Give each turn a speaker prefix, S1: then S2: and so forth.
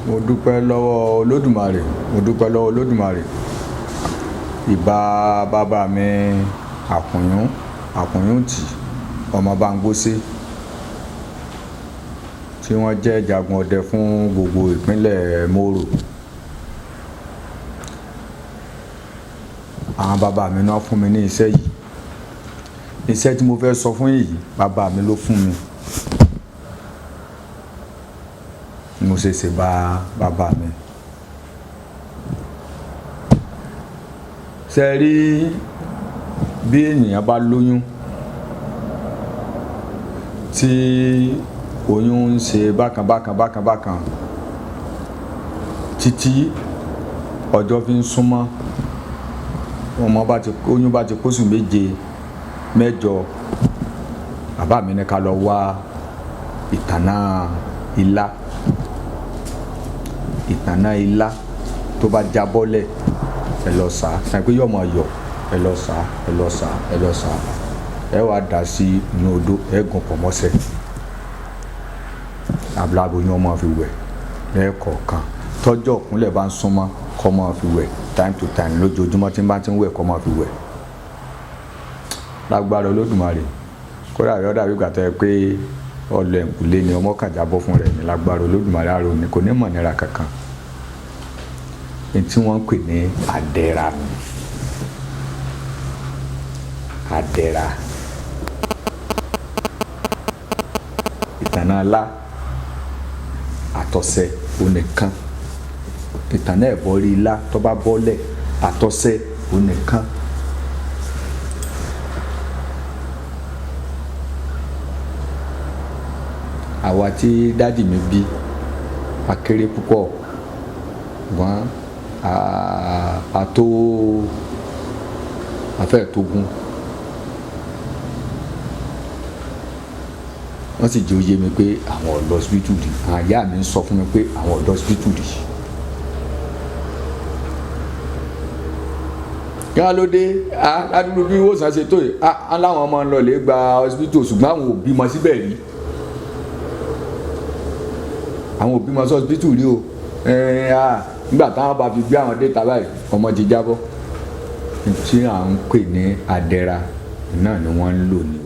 S1: mo dúpẹ́ lọ́wọ́ Olódùmarè ìbà bàbá mi Àkùnyùn tì ọmọ Báńgbóṣé tí wọ́n jẹ́ jagun ọdẹ fún gbogbo ìpínlẹ̀ Mòrò. Àwọn bàbá mi náà fún mi ní iṣẹ́ yìí. Iṣẹ́ tí mo fẹ́ sọ fún yìí bàbá mi ló fún mi. Mo ṣe bá bàbá mi. Ṣé rí bí ènìyàn bá lóyún tí oyún ń ṣe bákan títí ọjọ́ fi ń súnmọ́ oyún bá ti kóṣù méje mẹ́jọ bàbá mi ní ká lọ wá ìtànná ilá tó bá jábọ́lẹ̀ ẹ lọ sá sàn pé yọ̀mọ̀ yọ̀ ẹ lọ sá ẹ wá dà sí inú odó ẹ gùn pọ̀ mọ́sẹ̀ Alaboyun ọmọ fi wẹ̀ lẹ́ẹ̀kọ̀ọ̀kan tọ́jọ́ òkúnlẹ̀ bá ń súnmọ́ kọ́ máa fi wẹ̀ time to time lójoojúmọ́ tí n bá ti ń wẹ̀ kọ́ máa fi wẹ̀ lágbára Olódùmarè kódà yọ̀ dàbí gbàtọ́ ẹ pé ọlọ ẹ̀kúlé ni ọmọ kan jábọ́ fún rẹ̀ ní lágbára Olódùmarè àrò ní kò ní mọ̀ nira kankan ní tí wọ́n ń pè ní Adera ni Adera ìtànná ńlá àtọ̀sẹ̀ onìkan ìtànná ẹ̀bọ̀rí ilá tó bá bọ́lẹ̀ àtọ̀sẹ̀ onìkan. Àwa tí dádì mi bí a kéré púpọ̀ wọ́n afẹ́ tógún wọ́n sì jẹ́ ó yé mi pé àwọn ọ̀dọ́ hospital rí àwọn ìyá mi ń sọ fún mi pé àwọn ọ̀dọ́ hospital rí. kí wọ́n ló dé ládùúgbò bí ìwòsàn ṣe tó yìí láwọn ọmọ ń lọ lè gba hospital ṣùgbọ́n àwọn òbí mọ síbẹ̀ rí àwọn òbí mọ sí hospital rí o nígbà táwọn bá fi gbé àwọn déta báyìí ọmọ ti jábọ́ tí à ń pè ní Adera náà ni wọ́n ń lò ní.